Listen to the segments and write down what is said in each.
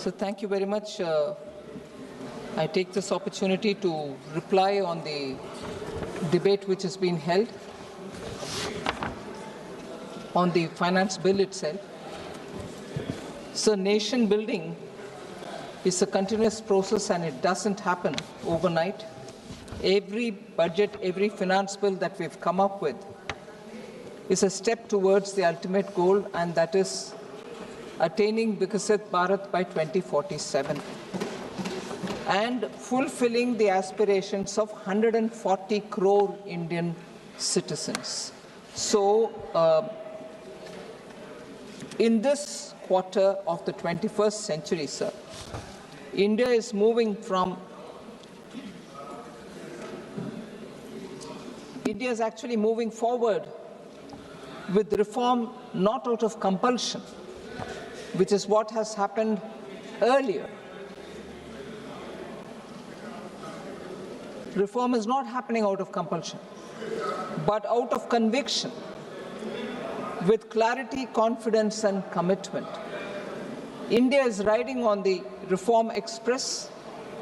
So thank you very much. I take this opportunity to reply on the debate which has been held on the finance bill itself. So nation building is a continuous process and it doesn't happen overnight. Every budget, every finance bill that we've come up with is a step towards the ultimate goal, and that is attaining Viksit Bharat by 2047 and fulfilling the aspirations of 140 crore Indian citizens. So, in this quarter of the 21st century, sir, India is moving from India is actually moving forward with reform not out of compulsion, which is what has happened earlier. Reform is not happening out of compulsion, but out of conviction, with clarity, confidence, and commitment. India is riding on the reform express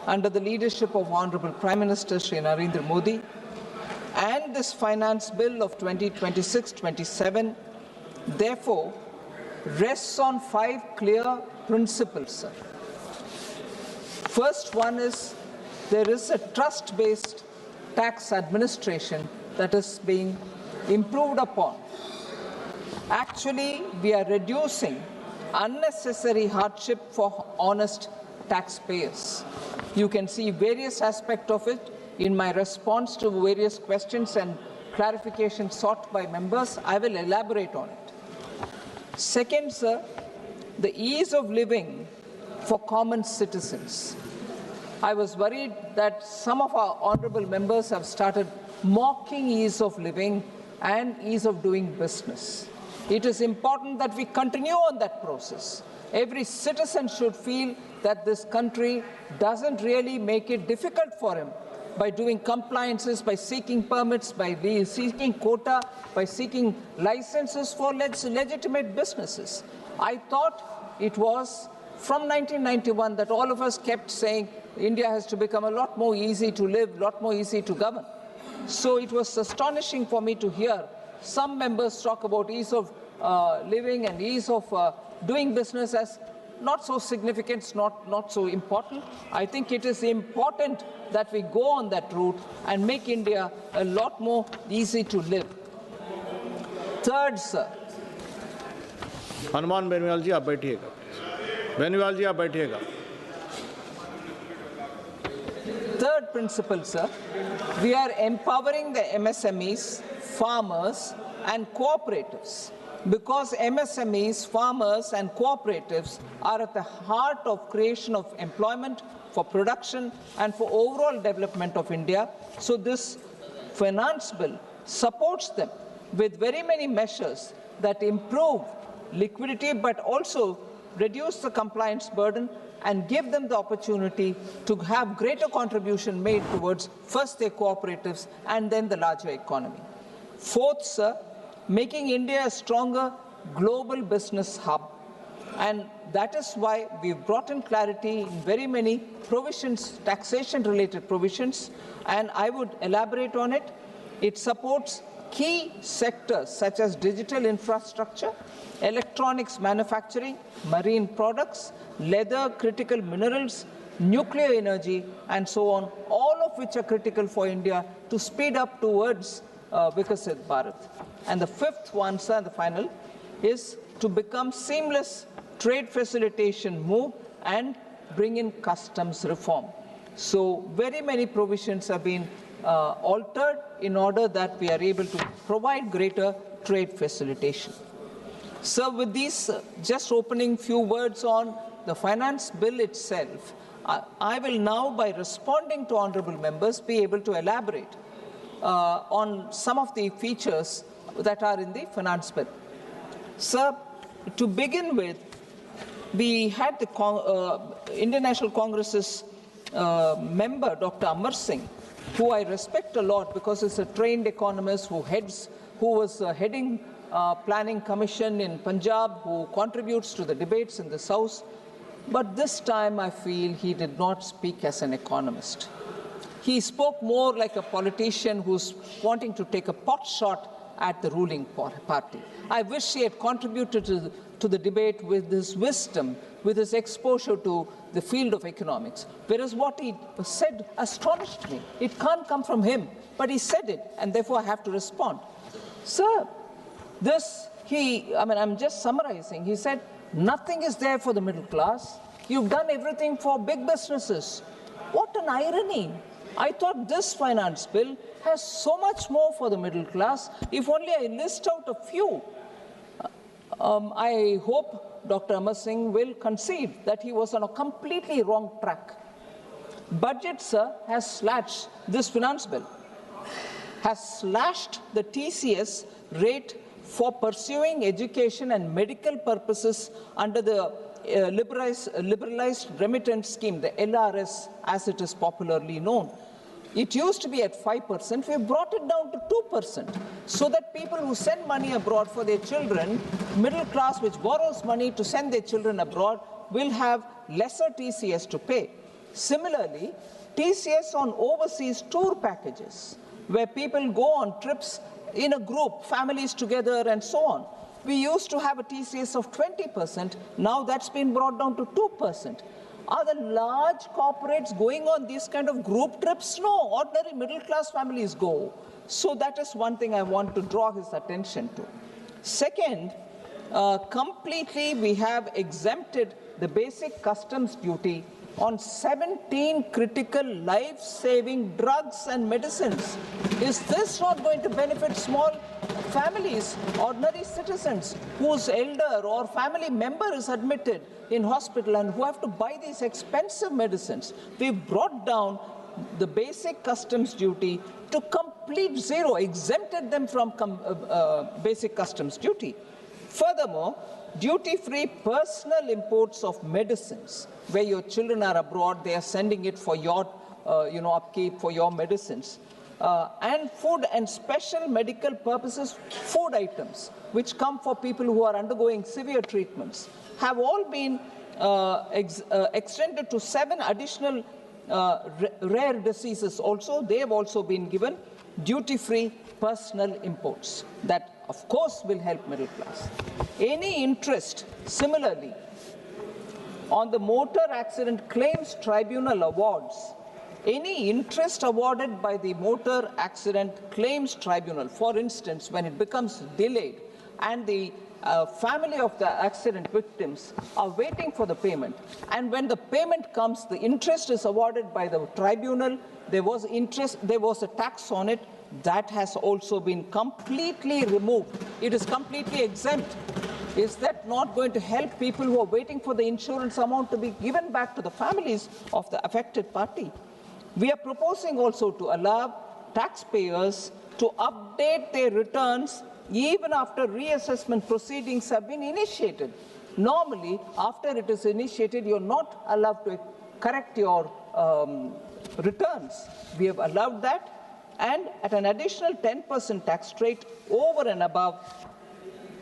under the leadership of Honorable Prime Minister Shri Narendra Modi, and this finance bill of 2026-27, therefore, rests on 5 clear principles, sir. First one is there is a trust-based tax administration that is being improved upon. Actually, we are reducing unnecessary hardship for honest taxpayers. You can see various aspects of it in my response to various questions and clarifications sought by members. I will elaborate on it. Second, sir, the ease of living for common citizens. I was worried that some of our honorable members have started mocking ease of living and ease of doing business. It is important that we continue on that process. Every citizen should feel that this country doesn't really make it difficult for him by doing compliances, by seeking permits, by seeking quota, by seeking licenses for legitimate businesses. I thought it was from 1991 that all of us kept saying India has to become a lot more easy to live, a lot more easy to govern. So it was astonishing for me to hear some members talk about ease of living and ease of doing business as not so significant, not so important. I think it is important that we go on that route and make India a lot more easy to live. Third, sir. Hanuman Beniwal जी आप बैठिएगा. बेनीवाल जी आप बैठिएगा. Third principle, sir, we are empowering the MSMEs, farmers, and cooperatives, because MSMEs, farmers, and cooperatives are at the heart of creation of employment, for production, and for overall development of India. So this finance bill supports them with very many measures that improve liquidity, but also reduce the compliance burden and give them the opportunity to have greater contribution made towards first their cooperatives and then the larger economy. Fourth, sir, making India a stronger global business hub. And that is why we've brought in clarity in very many provisions, taxation-related provisions, and I would elaborate on it. It supports key sectors such as digital infrastructure, electronics manufacturing, marine products, leather, critical minerals, nuclear energy, and so on, all of which are critical for India to speed up towards Viksit Bharat. And the fifth one, sir, the final, is to become seamless trade facilitation move and bring in customs reform. So very many provisions have been altered in order that we are able to provide greater trade facilitation. So with these just opening few words on the finance bill itself, I will now, by responding to honorable members, be able to elaborate on some of the features that are in the finance bill. Sir, to begin with, we had the Indian National Congress's member, Dr. Amar Singh, who I respect a lot because he's a trained economist who was heading Planning Commission in Punjab, who contributes to the debates in this House. But this time I feel he did not speak as an economist. He spoke more like a politician who's wanting to take a pot shot at the ruling party. I wish he had contributed to the debate with his wisdom, with his exposure to the field of economics. Whereas what he said astonished me. It can't come from him, but he said it, and therefore I have to respond. Sir, I'm just summarizing. He said, nothing is there for the middle class. You've done everything for big businesses. What an irony. I thought this finance bill has so much more for the middle class. If only I list out a few. I hope Dr. Amar Singh will concede that he was on a completely wrong track. Budget, sir, has slashed this finance bill, has slashed the TCS rate for pursuing education and medical purposes under the liberalized remittance scheme, the LRS as it is popularly known. It used to be at 5%, we brought it down to 2%, so that people who send money abroad for their children, middle class which borrows money to send their children abroad, will have lesser TCS to pay. Similarly, TCS on overseas tour packages, where people go on trips in a group, families together and so on. We used to have a TCS of 20%, now that's been brought down to 2%. Are the large corporates going on these kind of group trips? No, ordinary middle-class families go. So that is one thing I want to draw his attention to. Second, completely we have exempted the basic customs duty on 17 critical life-saving drugs and medicines. Is this not going to benefit small families, ordinary citizens whose elder or family member is admitted in hospital and who have to buy these expensive medicines? We've brought down the basic customs duty to complete zero, exempted them from basic customs duty. Furthermore, duty-free personal imports of medicines, where your children are abroad, they are sending it for your upkeep, for your medicines. And food and special medical purposes food items, which come for people who are undergoing severe treatments, have all been extended to 7 additional rare diseases also. They have also been given duty-free personal imports. That, of course, will help middle class. Any interest, similarly, on the Motor Accident Claims Tribunal awards, any interest awarded by the Motor Accident Claims Tribunal, for instance, when it becomes delayed and the family of the accident victims are waiting for the payment, and when the payment comes, the interest is awarded by the tribunal, there was interest, there was a tax on it, that has also been completely removed. It is completely exempt. Is that not going to help people who are waiting for the insurance amount to be given back to the families of the affected party? We are proposing also to allow taxpayers to update their returns even after reassessment proceedings have been initiated. Normally, after it is initiated, you're not allowed to correct your returns. We have allowed that, and at an additional 10% tax rate over and above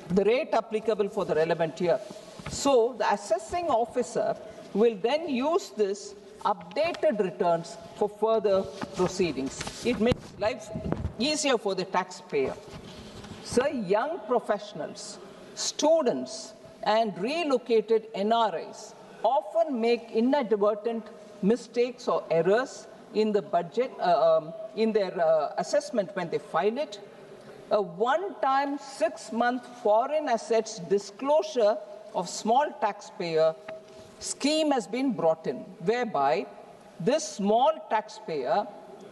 the rate applicable for the relevant year. So the assessing officer will then use this updated returns for further proceedings. It makes life easier for the taxpayer. So young professionals, students, and relocated NRIs often make inadvertent mistakes or errors in the budget, in their assessment when they file it. A one-time 6-month foreign assets disclosure of small taxpayer scheme has been brought in, whereby this small taxpayer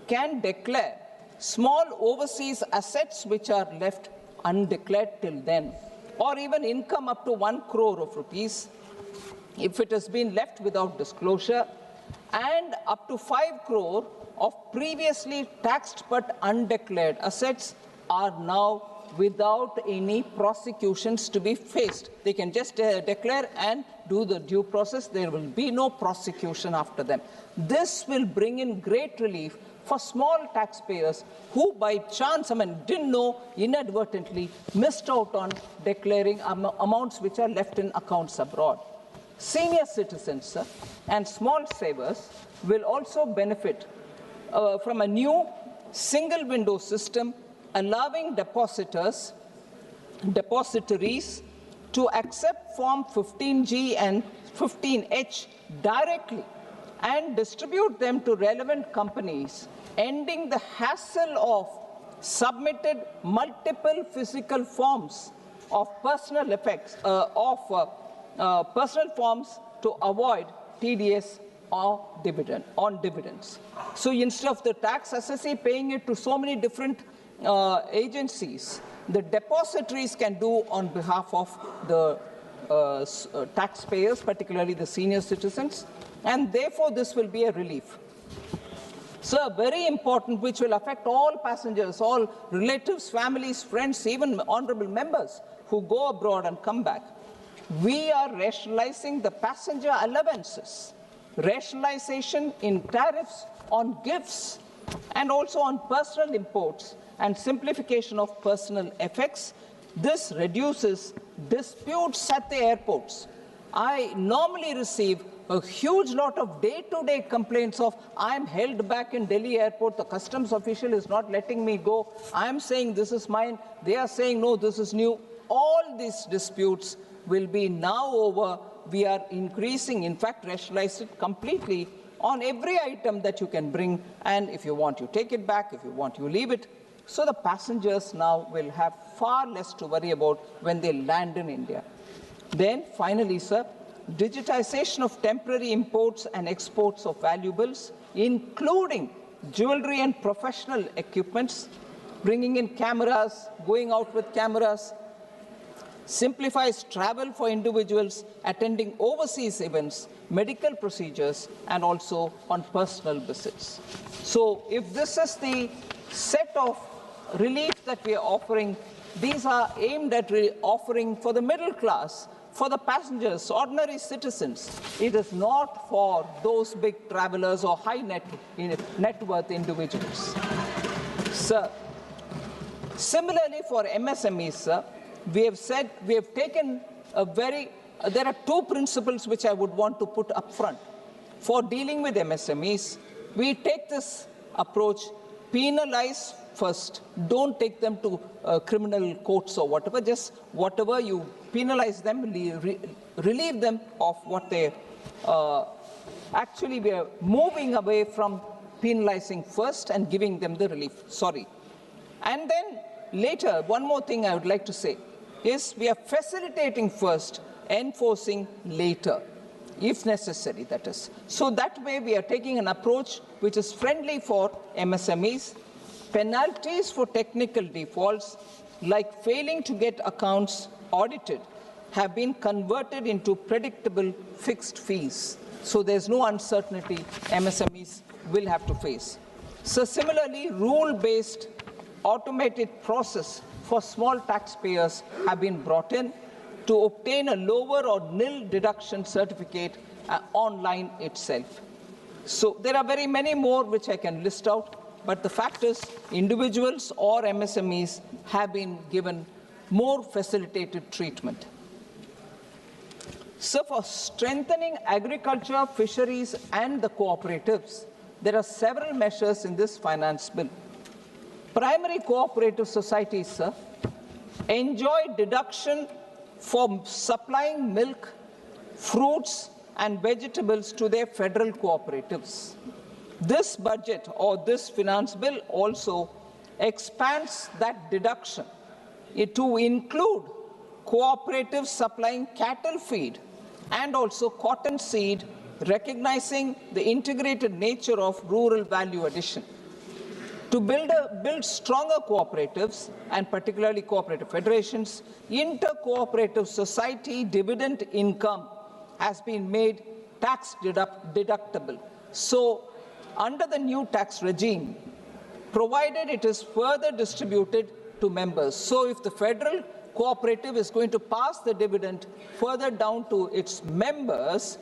can declare small overseas assets which are left undeclared till then, or even income up to 1 crore of rupees if it has been left without disclosure, and up to 5 crore of previously taxed but undeclared assets are now without any prosecutions to be faced. They can just declare and do the due process. There will be no prosecution after them. This will bring in great relief for small taxpayers who by chance, didn't know, inadvertently missed out on declaring amounts which are left in accounts abroad. Senior citizens, sir, and small savers will also benefit from a new single window system allowing depositories to accept Form 15G and 15H directly and distribute them to relevant companies, ending the hassle of submitted multiple physical forms of personal personal forms to avoid TDS or on dividends. So instead of the tax assessee paying it to so many different agencies, the depositories can do on behalf of the taxpayers, particularly the senior citizens, and therefore this will be a relief. So very important, which will affect all passengers, all relatives, families, friends, even honorable members who go abroad and come back. We are rationalizing the passenger allowances, rationalization in tariffs on gifts, and also on personal imports, and simplification of personal effects. This reduces disputes at the airports. I normally receive a huge lot of day-to-day complaints of, I'm held back in Delhi airport, the customs official is not letting me go, I'm saying this is mine, they are saying no, this is new. All these disputes will be now over. We are increasing, in fact, rationalize it completely on every item that you can bring, and if you want, you take it back, if you want, you leave it. So the passengers now will have far less to worry about when they land in India. Then finally, sir, digitization of temporary imports and exports of valuables, including jewelry and professional equipments, bringing in cameras, going out with cameras, simplifies travel for individuals attending overseas events, medical procedures, and also on personal visits. So if this is the set of relief that we are offering, these are aimed at offering for the middle class, for the passengers, ordinary citizens. It is not for those big travelers or high net worth individuals. Sir, similarly for MSMEs, sir, we have said, we have taken there are two principles which I would want to put up front. For dealing with MSMEs, we take this approach, penalize first, don't take them to criminal courts or whatever, just whatever you penalize them, relieve them of what they, actually we are moving away from penalizing first and giving them the relief, And then later, one more thing I would like to say is we are facilitating first, enforcing later, if necessary, that is. So that way we are taking an approach which is friendly for MSMEs. Penalties for technical defaults, like failing to get accounts audited, have been converted into predictable fixed fees. So there's no uncertainty MSMEs will have to face. So similarly, rule-based automated process for small taxpayers have been brought in to obtain a lower or nil deduction certificate online itself. So there are very many more which I can list out, but the fact is individuals or MSMEs have been given more facilitated treatment. So for strengthening agriculture, fisheries, and the cooperatives, there are several measures in this finance bill. Primary cooperative societies, sir, enjoy deduction for supplying milk, fruits, and vegetables to their federal cooperatives. This budget or this finance bill also expands that deduction to include cooperatives supplying cattle feed and also cotton seed, recognizing the integrated nature of rural value addition. To build stronger cooperatives, and particularly cooperative federations, inter-cooperative society dividend income has been made tax deductible. So, under the new tax regime, provided it is further distributed to members. So, if the federal cooperative is going to pass the dividend further down to its members,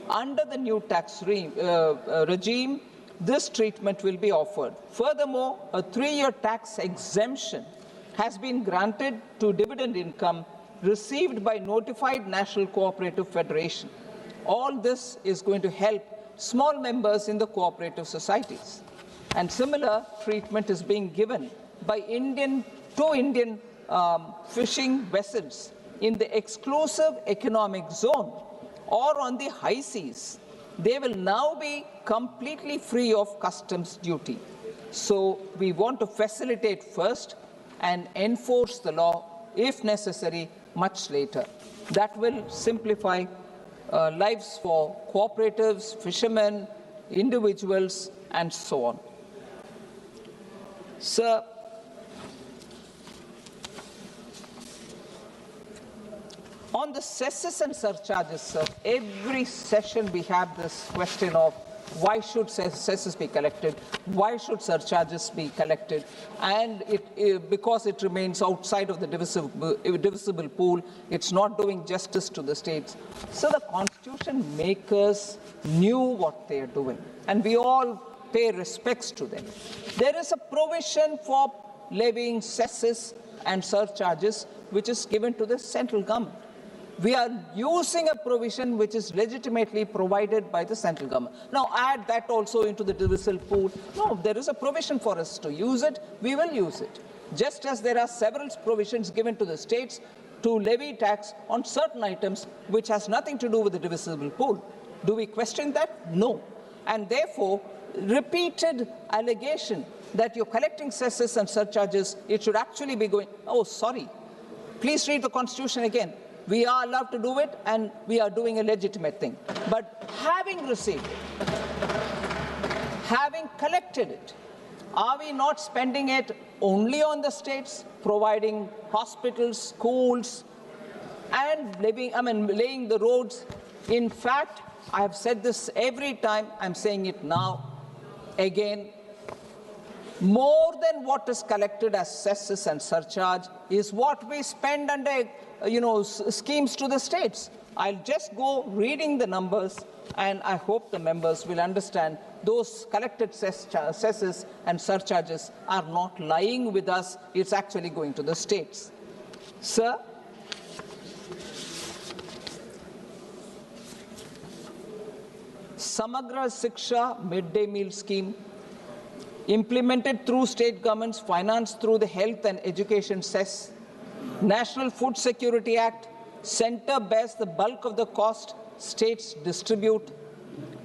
under the new tax regime, this treatment will be offered. Furthermore, a 3-year tax exemption has been granted to dividend income received by notified National Cooperative Federation. All this is going to help small members in the cooperative societies. And similar treatment is being given by Indian fishing vessels in the exclusive economic zone or on the high seas. They will now be completely free of customs duty. So we want to facilitate first and enforce the law, if necessary, much later. That will simplify lives for cooperatives, fishermen, individuals, and so on. Sir, on the cesses and surcharges, sir, every session we have this question of why should cesses be collected, why should surcharges be collected, and because it remains outside of the divisible pool, it's not doing justice to the states. So the constitution makers knew what they are doing, and we all pay respects to them. There is a provision for levying cesses and surcharges which is given to the central government. We are using a provision which is legitimately provided by the central government. Now add that also into the divisible pool. No, there is a provision for us to use it. We will use it. Just as there are several provisions given to the states to levy tax on certain items which has nothing to do with the divisible pool. Do we question that? No. And therefore, repeated allegation that you're collecting cesses and surcharges, it should actually be going, oh, sorry. Please read the Constitution again. We are allowed to do it, and we are doing a legitimate thing. But having received it, having collected it, are we not spending it only on the states, providing hospitals, schools, and laying the roads? In fact, I have said this every time, I'm saying it now, again, more than what is collected as cesses and surcharge is what we spend under schemes to the states. I'll just go reading the numbers, and I hope the members will understand those collected cesses and surcharges are not lying with us. It's actually going to the states. Sir, Samagra Shiksha midday meal scheme, implemented through state governments, financed through the Health and Education Cess, National Food Security Act, center bears the bulk of the cost, states distribute.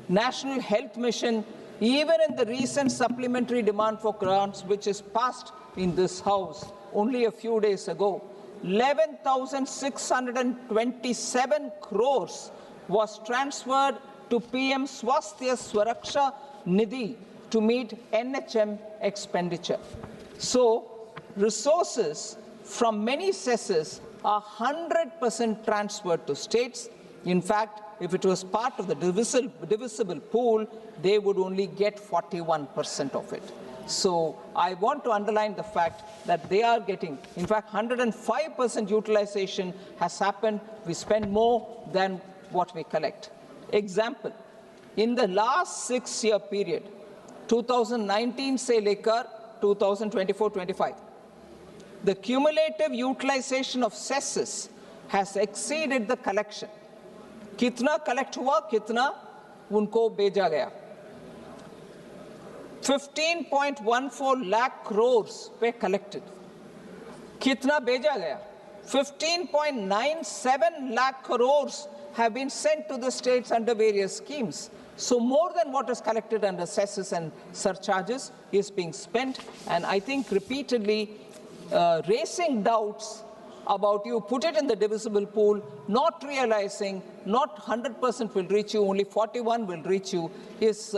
National Health Mission, even in the recent supplementary demand for grants, which is passed in this House only a few days ago, 11,627 crores was transferred to PM Swasthya Swaraksha Nidhi to meet NHM expenditure. So resources from many cesses are 100% transferred to states. In fact, if it was part of the divisible pool, they would only get 41% of it. So I want to underline the fact that they are getting, in fact, 105% utilization has happened. We spend more than what we collect. Example, in the last 6-year period, 2019 se lekar 2024-25, the cumulative utilization of cesses has exceeded the collection. Kitna collect hua, kitna unko beja gaya. 15.14 lakh crores were collected. Kitna beja gaya? 15.97 lakh crores have been sent to the states under various schemes. So more than what is collected under cesses and surcharges is being spent, and I think repeatedly raising doubts about you put it in the divisible pool, not realizing not 100% will reach you, only 41 will reach you, is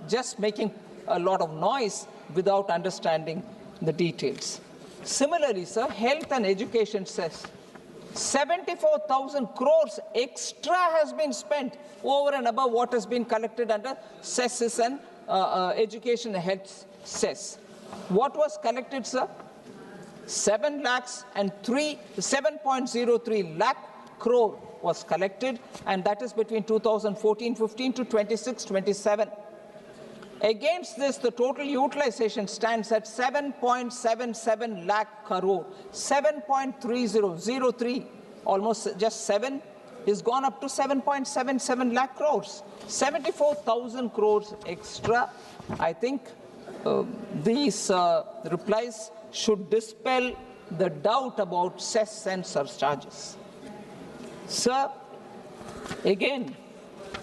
just making a lot of noise without understanding the details. Similarly, sir, health and education says 74,000 crores extra has been spent over and above what has been collected under cesses and education and health cess. What was collected, sir? 7.03 lakh crore was collected, and that is between 2014-15 to 26-27. Against this, the total utilization stands at 7.77 lakh crore, 7.3003, almost just 7 is gone up to 7.77 lakh crores, 74,000 crores extra. I think these replies should dispel the doubt about cess and surcharges. Sir, again,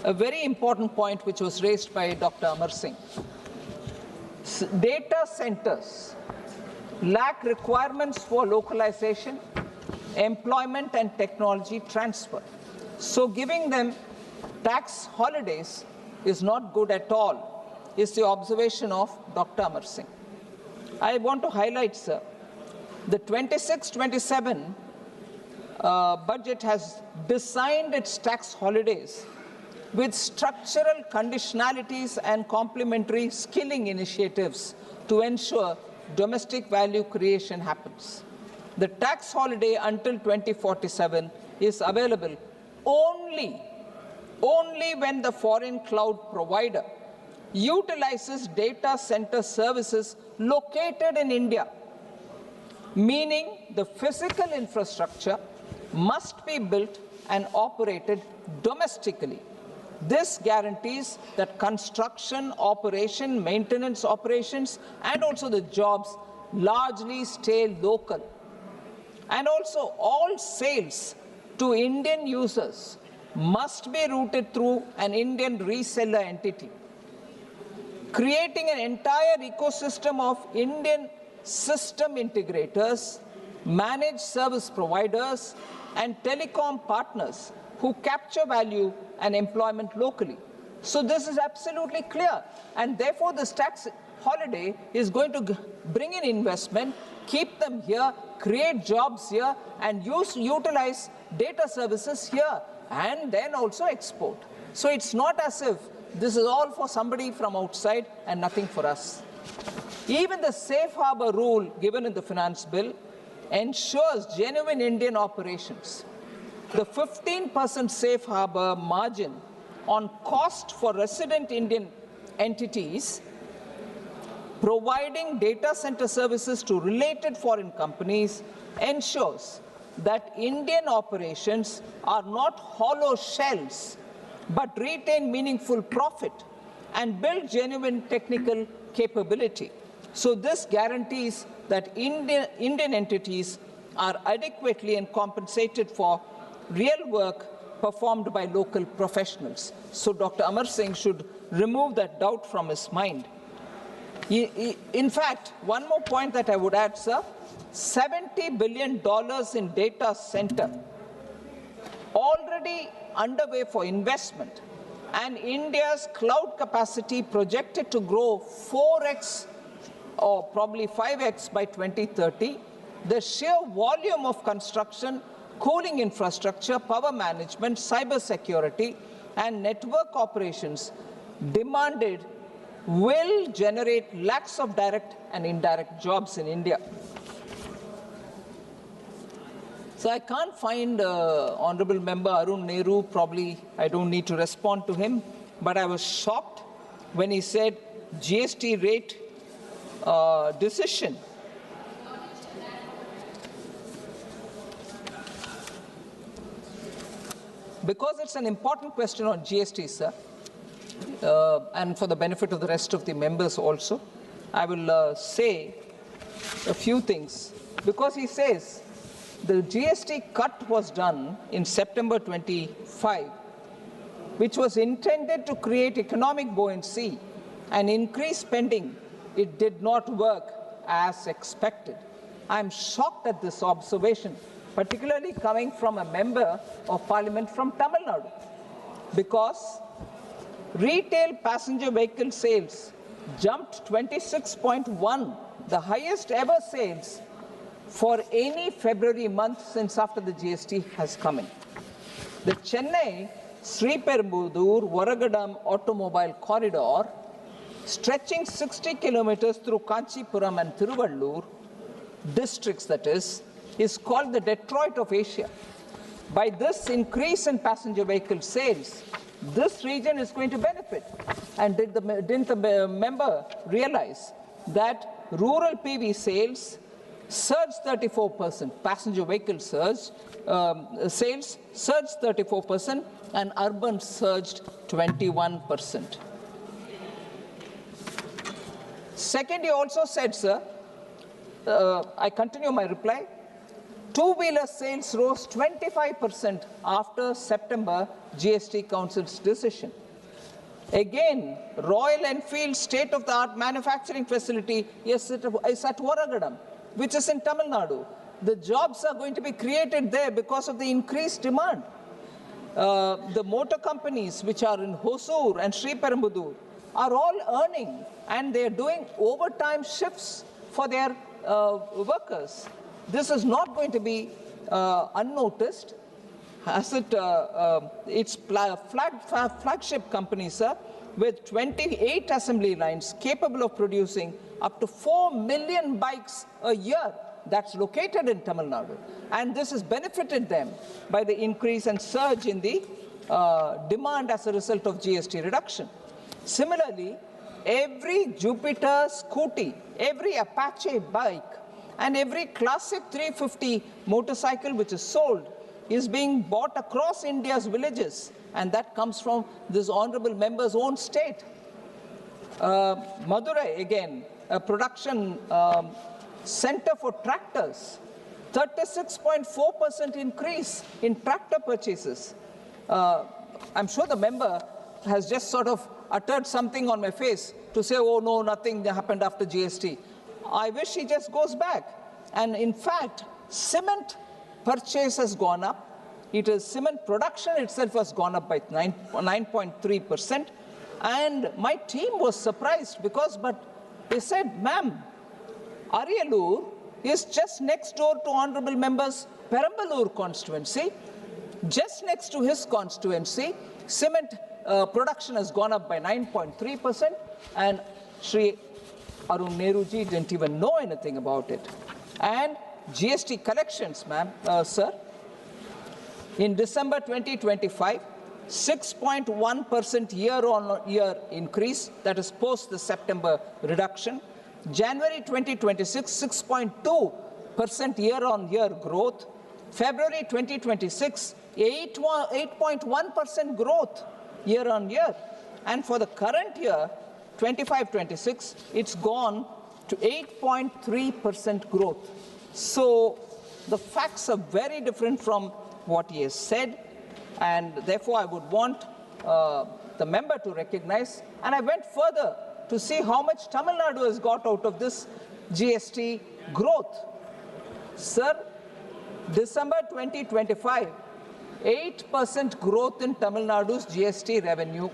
a very important point which was raised by Dr. Amar Singh. Data centers lack requirements for localization, employment and technology transfer. So giving them tax holidays is not good at all, is the observation of Dr. Amar Singh. I want to highlight, sir, the 26-27 budget has designed its tax holidays with structural conditionalities and complementary skilling initiatives to ensure domestic value creation happens. The tax holiday until 2047 is available only when the foreign cloud provider utilizes data center services located in India, meaning the physical infrastructure must be built and operated domestically. This guarantees that construction, operation, maintenance operations, and also the jobs largely stay local. And also all sales to Indian users must be routed through an Indian reseller entity, creating an entire ecosystem of Indian system integrators, managed service providers, and telecom partners who capture value and employment locally. So this is absolutely clear, and therefore this tax holiday is going to bring in investment, keep them here, create jobs here, and utilize data services here, and then also export. So it's not as if this is all for somebody from outside and nothing for us. Even the safe harbor rule given in the finance bill ensures genuine Indian operations. The 15% safe harbor margin on cost for resident Indian entities providing data center services to related foreign companies ensures that Indian operations are not hollow shells, but retain meaningful profit and build genuine technical capability. So this guarantees that Indian entities are adequately and compensated for real work performed by local professionals. So Dr. Amar Singh should remove that doubt from his mind. In fact, one more point that I would add, sir, $70 billion in data center already underway for investment, and India's cloud capacity projected to grow 4x or probably 5x by 2030. The sheer volume of construction, cooling infrastructure, power management, cyber security, and network operations demanded will generate lakhs of direct and indirect jobs in India. So I can't find Honorable Member Arun Nehru. Probably I don't need to respond to him, but I was shocked when he said GST rate decision. Because it's an important question on GST, sir, and for the benefit of the rest of the members also, I will say a few things. Because he says the GST cut was done in September 25, which was intended to create economic buoyancy and increase spending. It did not work as expected. I'm shocked at this observation, particularly coming from a member of parliament from Tamil Nadu, because retail passenger vehicle sales jumped 26.1, the highest ever sales for any February month since after the GST has come in. The Chennai Sriperumbudur Varagadam automobile corridor, stretching 60 kilometers through Kanchipuram and Tiruvallur districts, that is called the Detroit of Asia. By this increase in passenger vehicle sales, this region is going to benefit. And didn't the member realize that rural PV sales surged 34%, passenger vehicle sales surged 34%, and urban surged 21%. Second, he also said, sir, I continue my reply, two-wheeler sales rose 25% after September GST Council's decision. Again, Royal Enfield state-of-the-art manufacturing facility is at Varagadam, which is in Tamil Nadu. The jobs are going to be created there because of the increased demand. The motor companies which are in Hosur and Sriperumbudur are all earning, and they are doing overtime shifts for their workers. This is not going to be unnoticed. As its flagship company, sir, with 28 assembly lines capable of producing up to 4 million bikes a year, that's located in Tamil Nadu. And this has benefited them by the increase and surge in the demand as a result of GST reduction. Similarly, every Jupiter scooty, every Apache bike, and every classic 350 motorcycle which is sold is being bought across India's villages, and that comes from this honorable member's own state. Madurai, again, a production center for tractors, 36.4% increase in tractor purchases. I'm sure the member has just sort of uttered something on my face to say, oh no, nothing happened after GST. I wish he just goes back. And in fact, cement purchase has gone up. It is cement production itself has gone up by 9.3%. And my team was surprised but they said, ma'am, Ariyalur is just next door to Honorable Member's Perambalur constituency. Just next to his constituency, cement production has gone up by 9.3%, and Sri Arun Nehruji didn't even know anything about it. And GST collections, ma'am, sir, in December 2025, 6.1% year-on-year increase, that is post the September reduction. January 2026, 6.2% year-on-year growth. February 2026, 8.1% growth year-on-year. And for the current year, 25-26, it's gone to 8.3% growth. So the facts are very different from what he has said, and therefore I would want the member to recognize. And I went further to see how much Tamil Nadu has got out of this GST growth. Sir, December 2025, 8% growth in Tamil Nadu's GST revenue.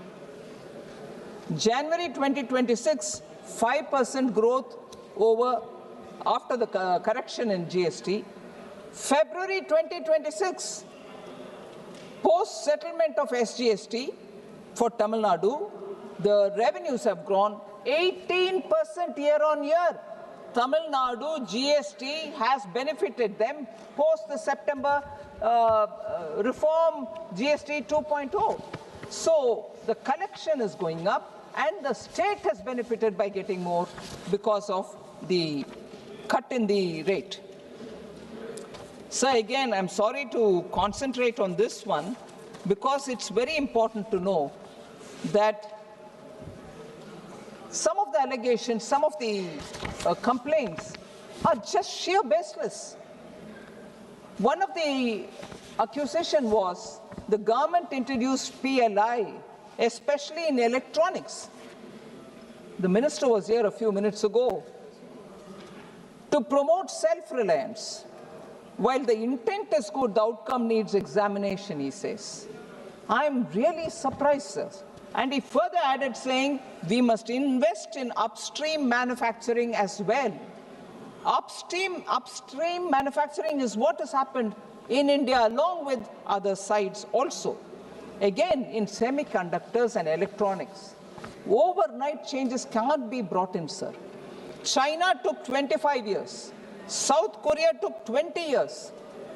January 2026, 5% growth over after the correction in GST. February 2026, post-settlement of SGST for Tamil Nadu, the revenues have grown 18% year-on-year. Tamil Nadu GST has benefited them post the September reform GST 2.0. So the collection is going up, and the state has benefited by getting more because of the cut in the rate. So again, I'm sorry to concentrate on this one because it's very important to know that some of the allegations, some of the complaints are just sheer baseless. One of the accusations was the government introduced PLI, especially in electronics. The minister was here a few minutes ago to promote self-reliance. While the intent is good, the outcome needs examination, he says. I'm really surprised, sir. And he further added saying, we must invest in upstream manufacturing as well. Upstream manufacturing is what has happened in India along with other sides also. Again, in semiconductors and electronics, overnight changes cannot be brought in, sir. China took 25 years. South Korea took 20 years.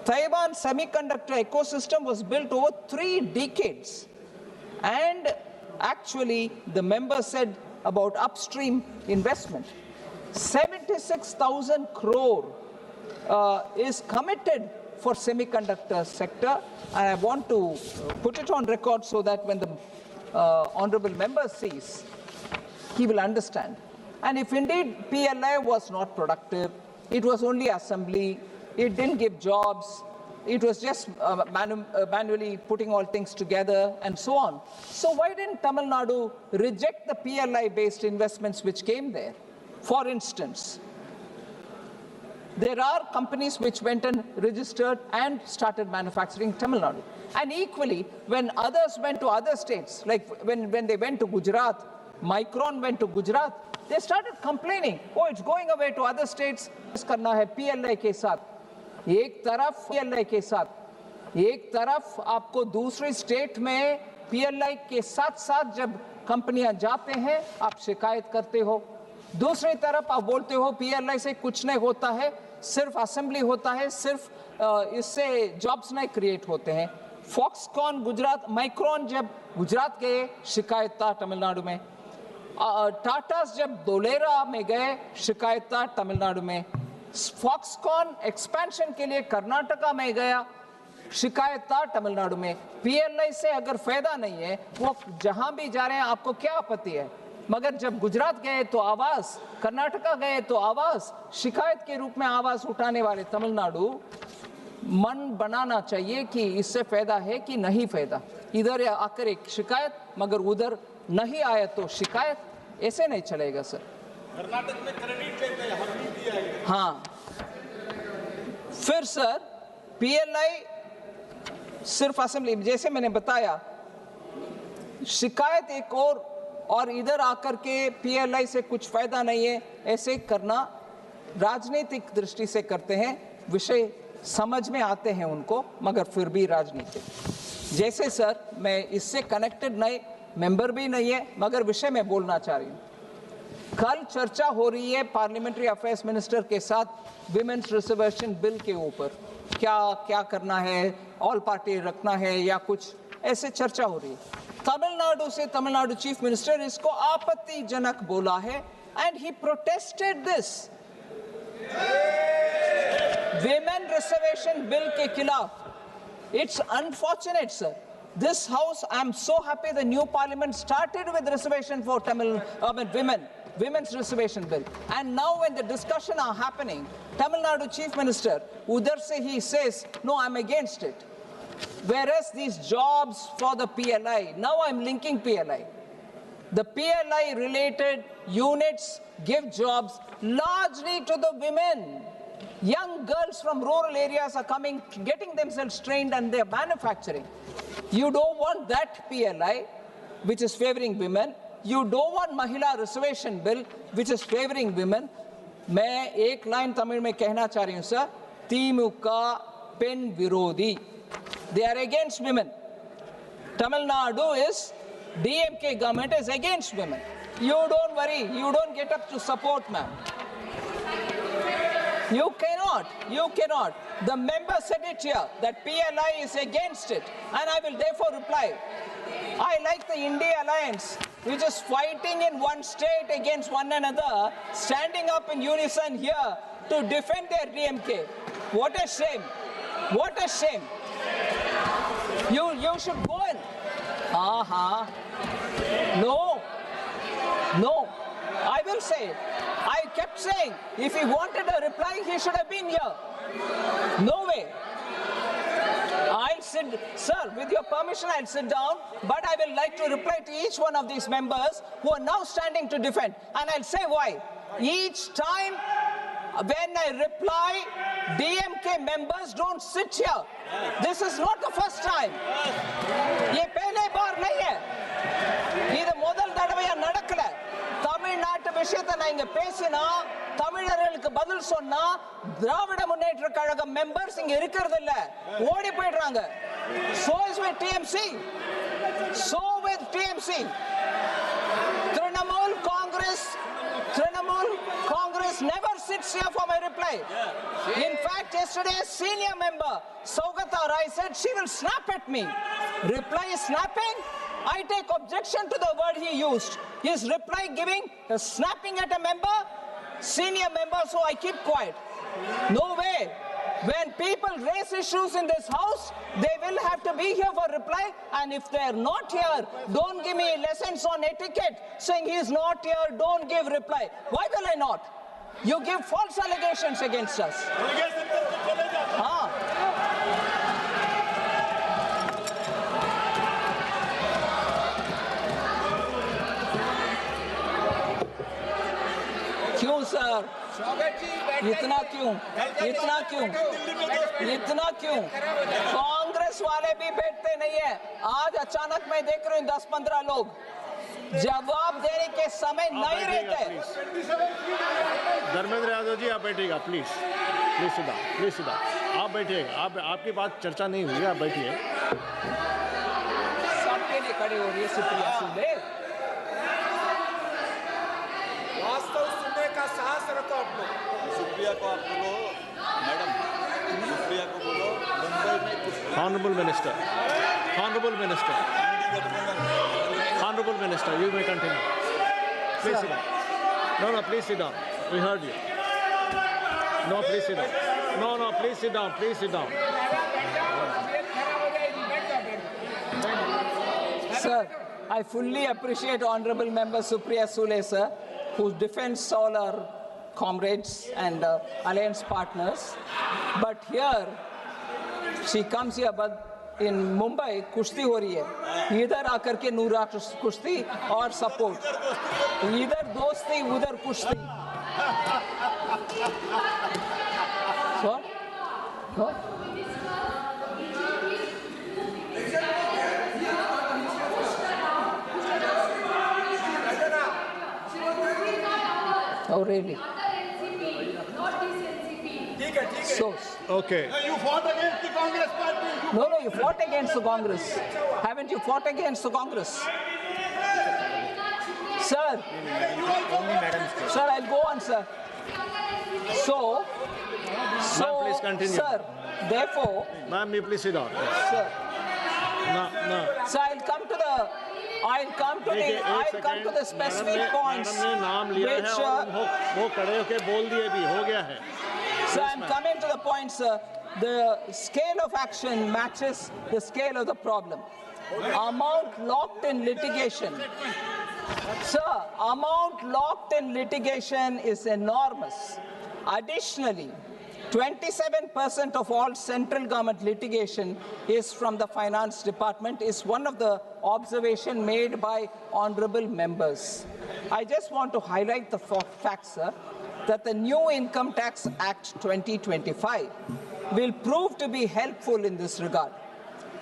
Taiwan semiconductor ecosystem was built over 3 decades. And actually, the member said about upstream investment, 76,000 crore is committed for semiconductor sector, and I want to put it on record so that when the honorable member sees, he will understand. And if indeed PLI was not productive, it was only assembly, it didn't give jobs, it was just manually putting all things together and so on. So why didn't Tamil Nadu reject the PLI-based investments which came there? For instance, there are companies which went and registered and started manufacturing in Tamil Nadu. And equally, when others went to other states, like when they went to Gujarat, Micron went to Gujarat, they started complaining, oh, it's going away to other states. करना है PLI के साथ, एक तरफ PLI के साथ, एक तरफ आपको दूसरी स्टेट में PLI के साथ साथ जब कंपनियां जाते हैं आप शिकायत करते हो, दूसरी तरफ आप बोलते हो PLI से कुछ नहीं होता है, सिर्फ असेंबली होता है, सिर्फ इससे जॉब्स नहीं क्रिएट होते हैं। फॉक्सकॉन गुजरात, माइक्रॉन जब गुजरात गए शिकायत था तमिलनाडु में, टाटास जब धोलेरा में गए शिकायत था तमिलनाडु में, फॉक्सकॉन एक्सपेंशन के लिए कर्नाटका में गया शिकायत था तमिलनाडु में। PLI से अगर फायदा नहीं है, वो जहां भी जा रहे हैं आपको क्या आपत्ति है? मगर जब गुजरात गए तो आवाज, कर्नाटका गए तो आवाज, शिकायत के रूप में आवाज उठाने वाले तमिलनाडु मन बनाना चाहिए कि इससे फायदा है कि नहीं फायदा। इधर आकर एक शिकायत, मगर उधर नहीं आया तो शिकायत, ऐसे नहीं चलेगा सर। कर्नाटक में क्रेडिट लेते हैं, हम नहीं दिया है। हाँ, फिर सर PLI सिर्फ असेंबली, जैसे मैंने बताया, शिकायत एक और इधर आकर के PLI से कुछ फायदा नहीं है, ऐसे करना राजनीतिक दृष्टि से करते हैं। विषय समझ में आते हैं उनको, मगर फिर भी राजनीति। जैसे सर, मैं इससे कनेक्टेड नहीं, मेंबर भी नहीं है, मगर विषय में बोलना चाह रही हूँ। कल चर्चा हो रही है पार्लियामेंट्री अफेयर्स मिनिस्टर के साथ विमेन्स रिजर्वेशन बिल के ऊपर, क्या करना है, ऑल पार्टी रखना है या कुछ, ऐसे चर्चा हो रही है। तमिलनाडु से तमिलनाडु चीफ मिनिस्टर इसको आपत्तिजनक बोला है, and he protested this women reservation bill के खिलाफ। It's unfortunate sir, this house, I am so happy the new parliament started with reservation for women's reservation bill, and now when the discussion are happening, Tamil Nadu chief minister udhar se he says no, I'm against it, whereas these jobs for the PLI, now I'm linking PLI, the PLI related units give jobs largely to the women. Young girls from rural areas are coming, getting themselves trained, and they're manufacturing. You don't want that PLI, which is favoring women. You don't want Mahila Reservation Bill, which is favoring women. मैं एक line Tamil में कहना चाह रही हूँ sir, तिमुका pen विरोधी. They are against women. Tamil Nadu is, DMK government is against women. You don't worry, you don't get up to support, ma'am. You cannot. The member said it here, that PLI is against it, and I will therefore reply. I like the India Alliance, which is fighting in one state against one another, standing up in unison here to defend their DMK. What a shame. What a shame. You should go in. No. I will say it. I kept saying, if he wanted a reply, he should have been here. No way. I'll sit, sir, with your permission, I'll sit down, but I will like to reply to each one of these members who are now standing to defend. And I'll say why. Each time when I reply, DMK members don't sit here. This is not the first time. ये पहले बार नहीं है. இது முதல் தடவையா நடக்கல. தமிழ்நாட்டு விஷயத்தை நான் இங்க பேசினா, தமிழர்களுக்கு பதில் சொன்னா, திராவிட முன்னேற்ற கழக மெம்பர்ஸ் இங்க இருக்கிறது இல்ல, ஓடி போயிடுறாங்க. So is with TMC. So with TMC. Trinamool Congress never sits here for my reply. In fact, yesterday a senior member, Saugata Rai, said she will snap at me. Reply is snapping? I take objection to the word he used. His reply giving, snapping at a member, senior member, so I keep quiet. No way. When people raise issues in this house, they will have to be here for reply. And if they're not here, don't give me lessons on etiquette saying he's not here, don't give reply. Why will I not? You give false allegations against us. क्यों sir? इतना क्यों? इतना क्यों? इतना क्यों? कांग्रेस वाले भी बैठते नहीं है। आज अचानक मैं देख रही हूँ 10-15 लोग जवाब देने के समय नहीं रहते। धर्मेंद्र यादव जी, आप बैठिएगा प्लीज। प्लीज सीधा आप बैठिएगा। आपकी बात चर्चा नहीं हुई, आप बैठिए। सबके लिए खड़ी हो रही है सुप्रिया सुले। वास्तव सुनने का साहस रखो आप लोग। सुप्रिया को आप बोलो, मैडम सुप्रिया को बोलो मुंबई में कुछ। Honorable Minister, you may continue. Please sit down. No, please sit down. We heard you. No, please sit down. No, please sit down. Please sit down. Sir, I fully appreciate Honorable Member Supriya Sule, sir, who defends all our comrades and alliance partners. But here, she comes here, but in Mumbai, कुश्ती हो रही है। इधर आकर के नूरा कुश्ती और सपोर्ट, इधर दोस्ती उधर कुश्ती। Oh really? So, Okay. You fought against the Congress party. no, you fought against the Congress. Haven't you fought against the Congress? Sir, I'll go on, sir. So, please continue. sir, therefore, Ma'am, please sit down. sir, No. so I'll come to the specific points madam ने नाम लिया है which, और वो खड़े होके बोल दिए भी, हो गया है। so I'm coming to the point, sir. The scale of action matches the scale of the problem. Amount locked in litigation. Sir, amount locked in litigation is enormous. Additionally, 27% of all central government litigation is from the finance department, is one of the observations made by honorable members. I just want to highlight the fact, sir, that the new Income Tax Act 2025 will prove to be helpful in this regard,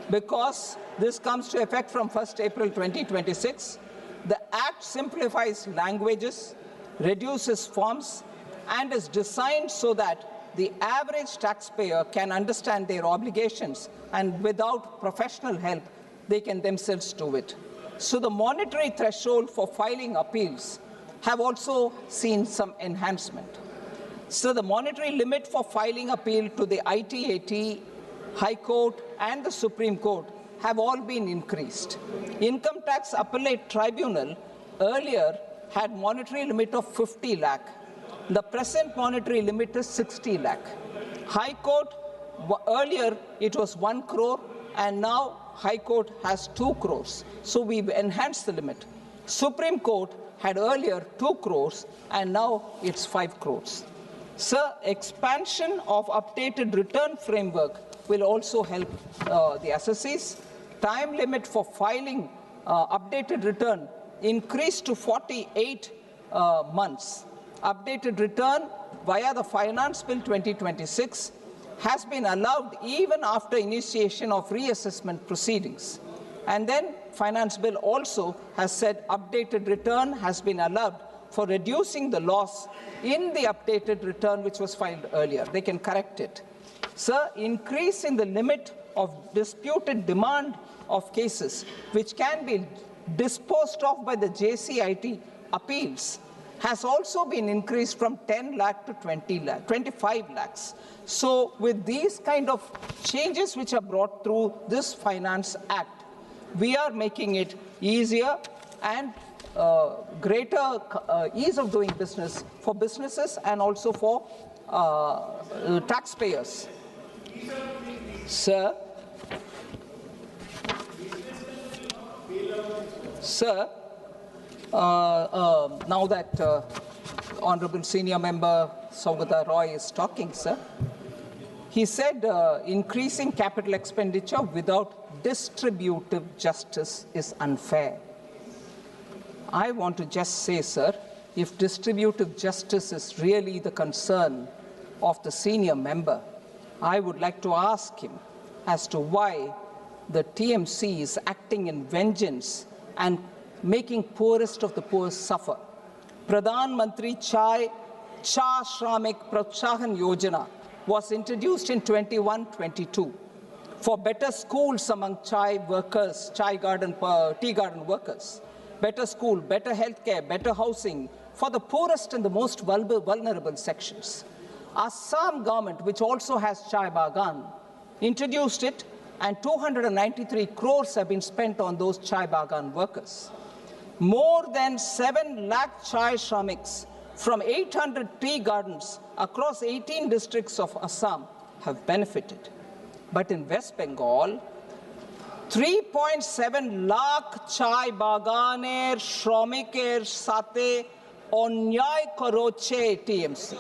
because this comes to effect from 1st April 2026. The Act simplifies languages, reduces forms, and is designed so that the average taxpayer can understand their obligations, and without professional help, they can themselves do it. So the monetary threshold for filing appeals have also seen some enhancement. So the monetary limit for filing appeal to the ITAT, High Court, and the Supreme Court have all been increased. Income Tax Appellate Tribunal earlier had monetary limit of 50 lakh. The present monetary limit is 60 lakh. High Court, earlier it was 1 crore, and now High Court has 2 crores. So we've enhanced the limit. Supreme Court had earlier 2 crores, and now it's 5 crores. Sir, expansion of updated return framework will also help the assessees. Time limit for filing updated return increased to 48 months. Updated return via the Finance Bill 2026 has been allowed even after initiation of reassessment proceedings. And then Finance Bill also has said updated return has been allowed for reducing the loss in the updated return which was filed earlier. They can correct it. Sir, increase in the limit of disputed demand of cases which can be disposed of by the JCIT appeals has also been increased from 10 lakh to 25 lakhs. So with these kind of changes which are brought through this Finance Act, we are making it easier and greater ease of doing business for businesses and also for taxpayers. Sir, now that Honorable Senior Member Saugata Roy is talking, sir, he said increasing capital expenditure without distributive justice is unfair. I want to just say, sir, if distributive justice is really the concern of the senior member, I would like to ask him as to why the TMC is acting in vengeance and making poorest of the poor suffer. Pradhan Mantri Cha Shramik Protsahan Yojana was introduced in 21-22 for better schools among tea garden workers, better school, better healthcare, better housing for the poorest and the most vulnerable sections. Assam government, which also has chai bagan, introduced it, and 293 crores have been spent on those chai bagan workers. More than 7 lakh chai shramiks from 800 tea gardens across 18 districts of Assam have benefited. But in West Bengal, 3.7 lakh chai baganer shramiker sate onyay karoche TMC.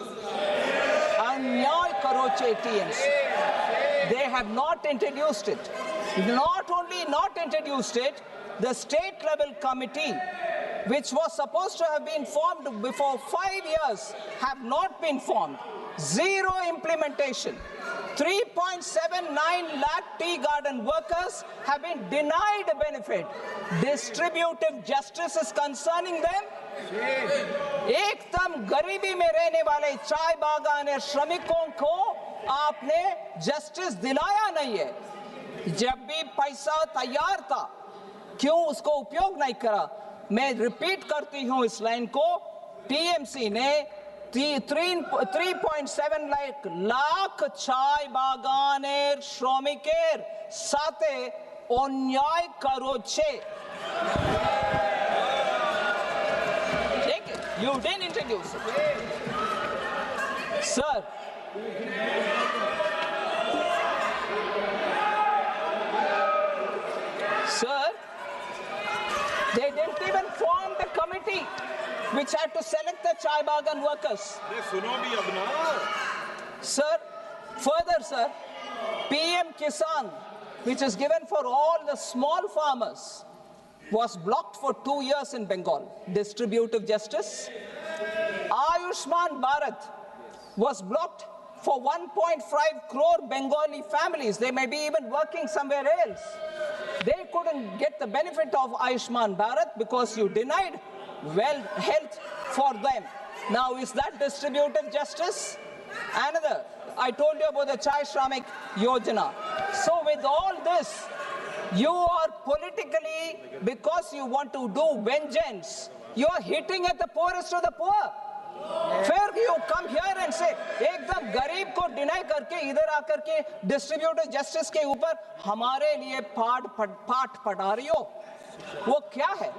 Onyay karoche TMC. They have not introduced it. Not only not introduced it, the state level committee, which was supposed to have been formed before 5 years, have not been formed. Zero implementation. 3.79 lakh tea garden workers have been denied a benefit. Distributive justice is concerning them. एकदम गरीबी में रहने वाले चाय बागान श्रमिकों को आपने जस्टिस दिलाया नहीं है. जब भी पैसा तैयार था, क्यों उसको उपयोग नहीं करा? मैं रिपीट करती हूं इस लाइन को. टीएमसी ने 3.7 लाख चाय बागानेर श्रमिकेर साथे अन्याय करोचे. You didn't introduce it. Sir, they didn't even form the committee which had to select the chai bagan workers. Sir, further, sir, PM Kisan, which is given for all the small farmers, was blocked for 2 years in Bengal. Distributive justice. Ayushman Bharat was blocked for 1.5 crore Bengali families. They may be even working somewhere else. They couldn't get the benefit of Ayushman Bharat because you denied health for them. Now, is that distributive justice? Another, I told you about the Chai Shramik Yojana. So with all this, you are politically, because you want to do vengeance, you are hitting at the poorest of the poor. फिर you come here and say, एकदम गरीब को deny करके इधर आकर के distributive justice के ऊपर हमारे लिए पाठ पढ़ा रही हो, वो क्या है?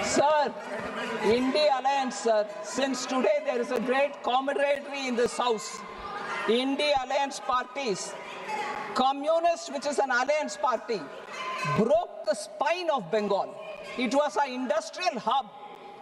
Sir, India Alliance, sir, since today there is a great camaraderie in this house. India Alliance parties, Communist, which is an alliance party, broke the spine of Bengal. It was an industrial hub.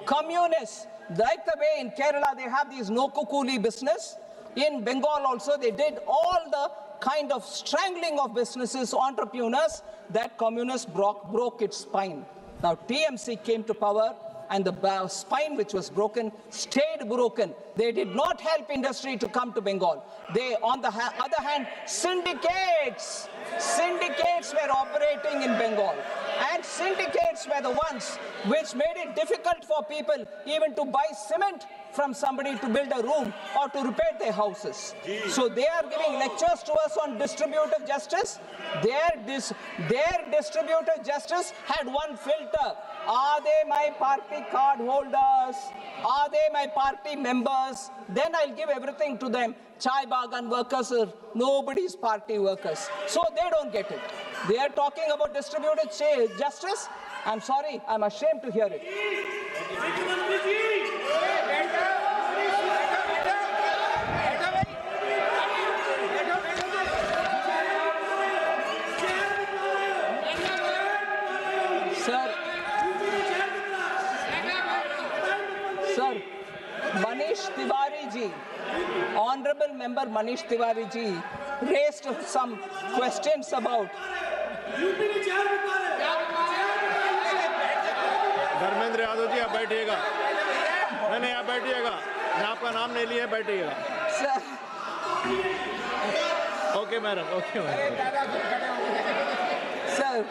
Communists, like the way in Kerala they have these no kukuli business, in Bengal also they did all the kind of strangling of businesses, entrepreneurs, that communists broke its spine. Now TMC came to power and the spine which was broken stayed broken. They did not help industry to come to Bengal. They, on the other hand, syndicates were operating in Bengal. And syndicates were the ones which made it difficult for people even to buy cement from somebody to build a room or to repair their houses. So they are giving lectures to us on distributive justice. Their distributive justice had one filter. Are they my party card holders? Are they my party members? Then I'll give everything to them. Chai bagan workers are nobody's party workers. So they don't get it. They are talking about distributive justice. I'm sorry, I'm ashamed to hear it. Sir, Manish Tiwari ji, Honorable Member Manish Tiwari ji raised some questions about Dharmendra Yadav ji आप बैठिएगा नहीं आप बैठिएगा मैं आपका नाम नहीं लिया बैठिएगा okay madam Sir,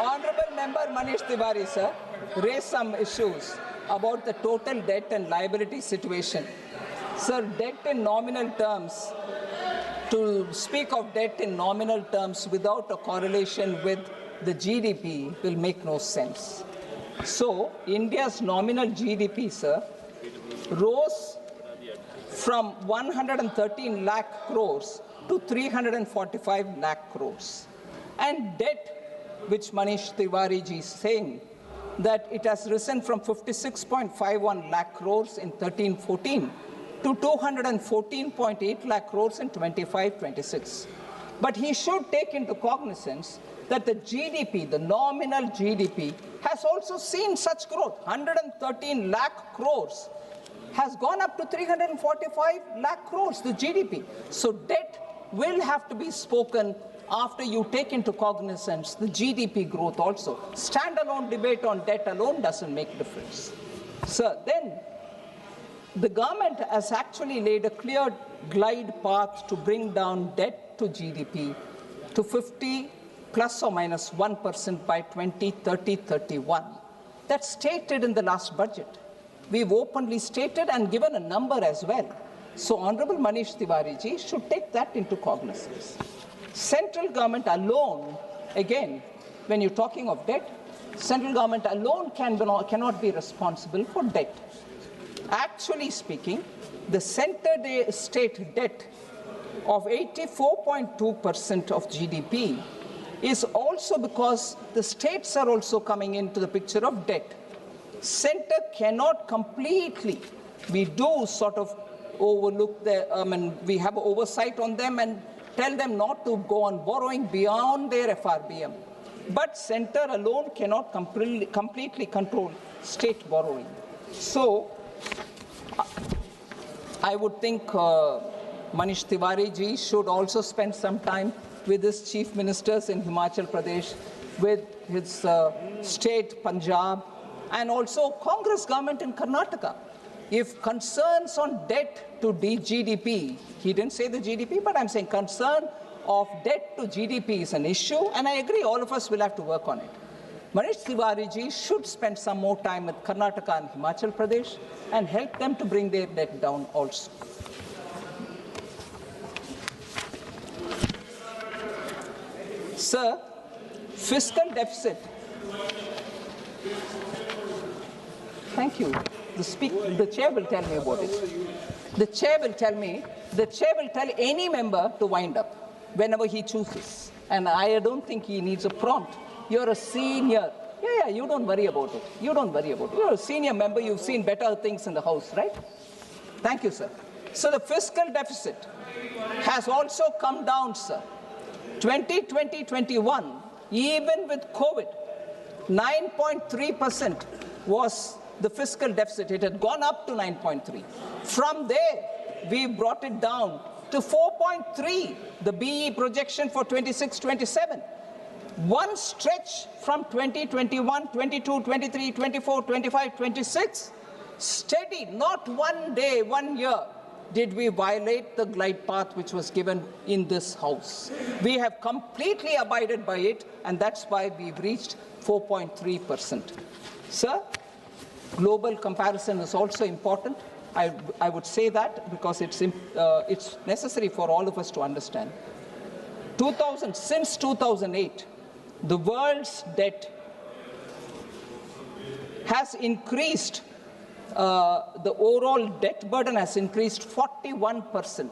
Honorable Member Manish Tiwari sir raised some issues about the total debt and liability situation. Sir, debt in nominal terms, to speak of debt in nominal terms without a correlation with the GDP will make no sense. So, India's nominal GDP, sir, rose from 113 lakh crores to 345 lakh crores. And debt, which Manish Tiwari ji is saying, that it has risen from 56.51 lakh crores in 13-14 to 214.8 lakh crores in 25-26. But he should take into cognizance that the GDP, the nominal GDP, has also seen such growth. 113 lakh crores has gone up to 345 lakh crores, the GDP. So debt will have to be spoken after you take into cognizance the GDP growth also. Standalone debate on debt alone doesn't make difference. Sir, then the government has actually laid a clear glide path to bring down debt to GDP to 50 plus or minus 1% by 2030-31. That's stated in the last budget. We've openly stated and given a number as well. So Honorable Manish Tiwari ji should take that into cognizance. Central government alone, again, when you're talking of debt, central government alone cannot be responsible for debt. Actually speaking, the center-state debt of 84.2% of GDP is also because the states are also coming into the picture of debt. Center cannot completely, we do sort of overlook we have oversight on them and tell them not to go on borrowing beyond their FRBM. But center alone cannot completely control state borrowing. So I would think Manish Tiwari ji should also spend some time with his chief ministers in Himachal Pradesh, with his state Punjab, and also Congress government in Karnataka. If concerns on debt to GDP, he didn't say the GDP, but I'm saying concern of debt to GDP is an issue, and I agree all of us will have to work on it. Manish Tiwari ji should spend some more time with Karnataka and Himachal Pradesh and help them to bring their debt down also. Sir, fiscal deficit. Thank you. The chair will tell me about it. The chair will tell any member to wind up whenever he chooses. And I don't think he needs a prompt. You're a senior. Yeah, you don't worry about it. You don't worry about it. You're a senior member. You've seen better things in the House, right? Thank you, sir. So the fiscal deficit has also come down, sir. 2020-21, even with COVID, 9.3% was the fiscal deficit. It had gone up to 9.3. From there, we brought it down to 4.3, the BE projection for 26-27. One stretch from 2021, 22, 23, 24, 25, 26, steady, not one day, 1 year, did we violate the glide path which was given in this House. We have completely abided by it, and that's why we've reached 4.3%. Sir, global comparison is also important. I would say that because it's necessary for all of us to understand. Since 2008, the world's debt has increased. The overall debt burden has increased 41%.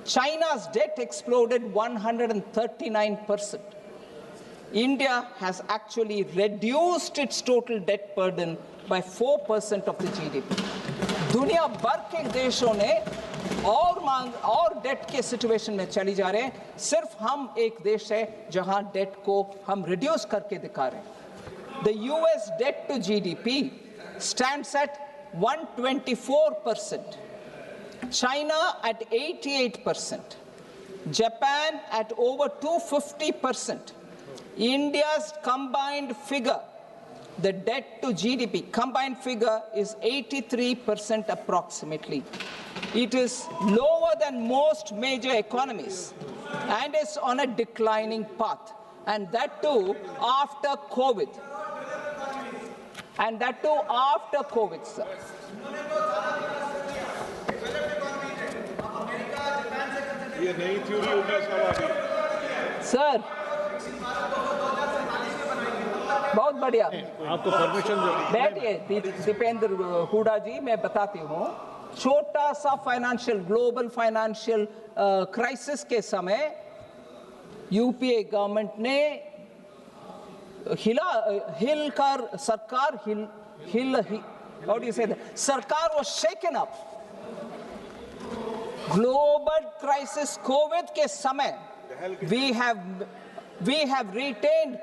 China's debt exploded 139%. India has actually reduced its total debt burden by 4% of the GDP. दुनिया भर के देशों ने और date के situation में चली जा रहे हैं, सिर्फ हम एक देश है जहां डेट को हम रिड्यूस करके दिखा रहे हैं. The US debt to GDP stands at 124%, China at 88%, Japan at over 250%. India's combined figure, the debt to GDP combined figure is 83% approximately. It is lower than most major economies and is on a declining path, and that too after COVID. And that too after COVID, sir. ये नई theory होगी इसका. Sir बहुत बढ़िया. आपको permission दो. बैठिए दीपेंद्र हुडा जी, मैं बताती हूँ. छोटा सा ग्लोबल फाइनेंशियल क्राइसिस के समय यूपीए गवर्नमेंट ने सरकार was shaken up. Global crisis COVID के समय we have retained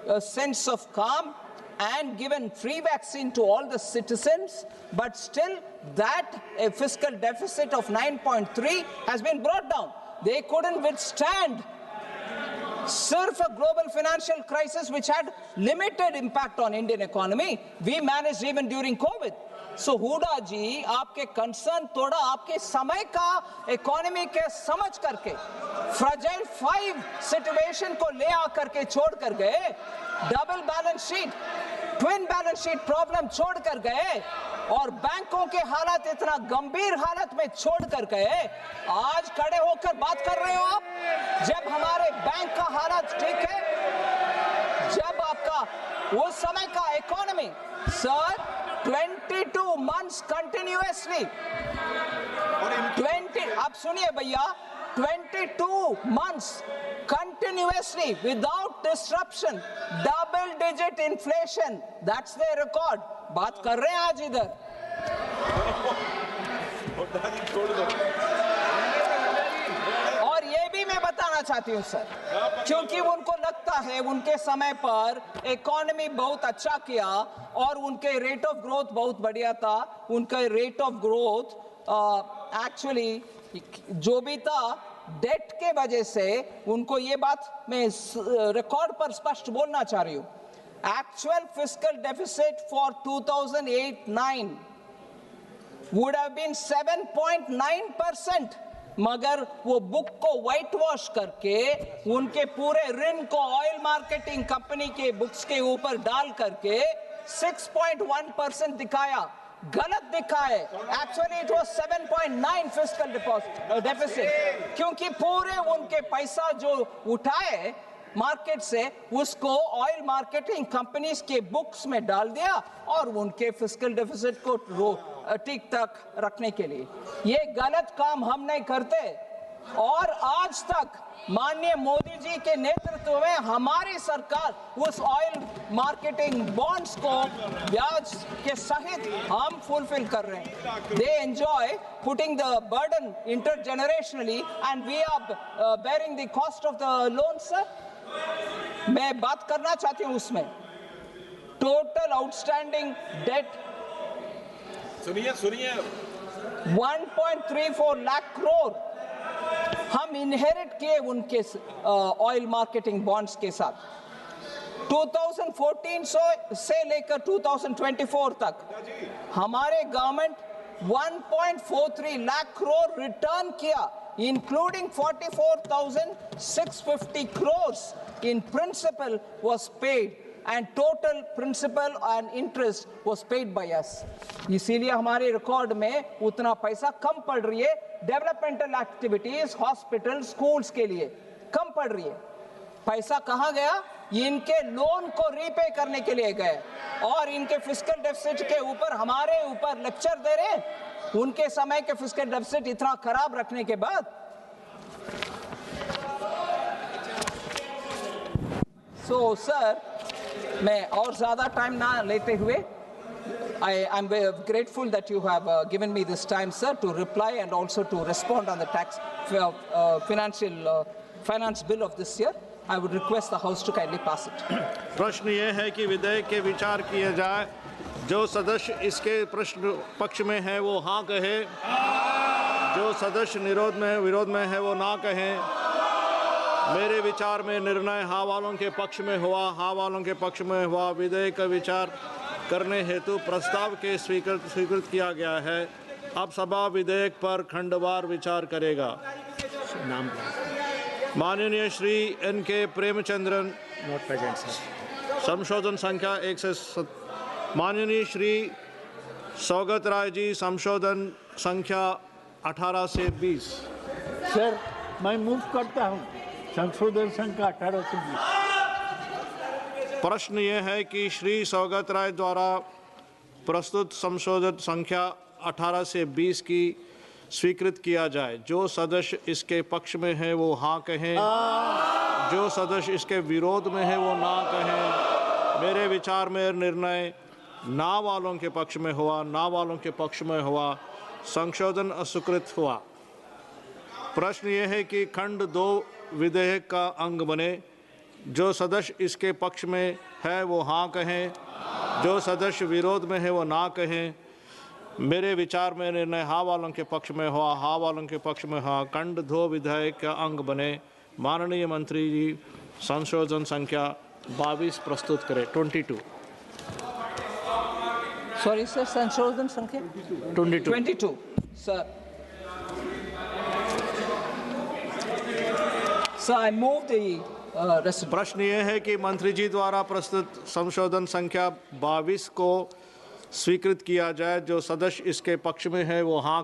a sense of calm and given free vaccine to all the citizens, but still that a fiscal deficit of 9.3 has been brought down. They couldn't withstand सिर्फ a global financial crisis which had limited impact on Indian economy. We managed even during COVID. So Hooda जी, आपके concern थोड़ा आपके समय का economy के समझ करके fragile 5 situation को ले आकर के छोड़ कर गए, double balance sheet, twin balance sheet problem छोड़ कर गए और बैंकों के हालात इतना गंभीर हालत में छोड़ कर गए. आज खड़े होकर बात कर रहे हो आप, जब हमारे बैंक का हालत ठीक है, जब आपका उस समय का इकोनॉमी सर 22 months continuously 20 आप सुनिए भैया 22 months continuously without disruption, double digit inflation, that's their record. बात कर रहे हैं आज इधर. और ये भी मैं बताना चाहती हूँ सर, क्योंकि उनको लगता है उनके समय पर इकोनॉमी बहुत अच्छा किया और उनके रेट ऑफ ग्रोथ बहुत बढ़िया था. उनका रेट ऑफ ग्रोथ एक्चुअली जो भी था डेट के वजह से, उनको ये बात मैं रिकॉर्ड पर स्पष्ट बोलना चाह रही हूँ. Actual fiscal deficit for 2008-9 would have been 7.9%, मगर वो बुक को व्हाइट वॉश करके उनके पूरे ऋण को ऑयल मार्केटिंग कंपनी के बुक्स के ऊपर डाल करके 6.1% दिखाया. गलत दिखाए. Actually it was 7.9 fiscal deficit, क्योंकि पूरे उनके पैसा जो उठाए मार्केट से उसको ऑयल मार्केटिंग कंपनीज के बुक्स में डाल दिया और उनके फिस्कल डेफिसिट को ठीक तक रखने के लिए. ये गलत काम हम नहीं करते. और आज तक माननीय मोदी जी के नेतृत्व में हमारी सरकार उस ऑयल मार्केटिंग बॉन्ड्स को ब्याज के सहित हम फुलफिल कर रहे हैं. They enjoy putting the burden intergenerationally and we are bearing the cost of the loan. Sir मैं बात करना चाहती हूं उसमें टोटल आउटस्टैंडिंग डेट सुनिए 1.34 लाख करोड़ हम इनहेरिट किए उनके ऑयल मार्केटिंग बॉन्ड्स के साथ. 2014 से लेकर 2024 तक हमारे गवर्नमेंट 1.43 लाख करोड़ रिटर्न किया, including 44,650 crores in principal was paid and total principal and interest was paid by us. इसीलिए हमारे रिकॉर्ड में उतना पैसा कम पड़ रही है डेवलपमेंटल एक्टिविटीज, हॉस्पिटल, स्कूल्स के लिए कम पड़ रही है। पैसा कहाँ गया? ये इनके लोन को रीपे करने के लिए गए और इनके फिस्कल डेफिसिट के ऊपर हमारे ऊपर लेक्चर दे रहे हैं। उनके समय के फिस्कल डेफिसिट इतना खराब रखने के बाद। सो सर, मैं और ज्यादा टाइम ना लेते हुए, I'm grateful that you have given me this time, sir, to reply and also to respond on the tax finance bill of this year. I would request the House to kindly pass it. प्रश्न ये है कि विधेयक के विचार किए जाए। जो सदस्य इसके प्रश्न पक्ष में है वो हाँ कहे, जो सदस्य विरोध में है वो ना कहे। मेरे विचार में निर्णय हाँ वालों के पक्ष में हुआ, हाँ वालों के पक्ष में हुआ। विधेयक का विचार करने हेतु प्रस्ताव के स्वीकृत किया गया है। अब सभा विधेयक पर खंडवार विचार करेगा। माननीय Shri NK Premachandran, not present sir. संशोधन संख्या 107। माननीय श्री सौगत राय जी, संशोधन संख्या 18 से 20। सर, मैं मूव करता हूँ संशोधन संख्या 18 से 20। प्रश्न ये है कि श्री सौगत राय द्वारा प्रस्तुत संशोधन संख्या 18 से 20 की स्वीकृत किया जाए। जो सदस्य इसके पक्ष में है वो हाँ कहें, जो सदस्य इसके विरोध में है वो ना कहें। मेरे विचार में निर्णय ना वालों के पक्ष में हुआ, ना वालों के पक्ष में हुआ। संशोधन अस्वीकृत हुआ। प्रश्न ये है कि खंड 2 विधेयक का अंग बने। जो सदस्य इसके पक्ष में है वो हाँ कहें, जो सदस्य विरोध में है वो ना कहें। मेरे विचार में निर्णय हाँ वालों के पक्ष में हुआ, हाँ वालों के पक्ष में हुआ। खंड 2 विधेयक का अंग बने। माननीय मंत्री जी संशोधन संख्या 22 प्रस्तुत करें। 22। सॉरी सर, संशोधन संख्या 22 sir. Sir, I move the resolution. प्रश्न ये है कि मंत्री जी द्वारा प्रस्तुत संशोधन संख्या 22 को स्वीकृत किया जाए। जो सदस्य इसके पक्ष में है वो हाँ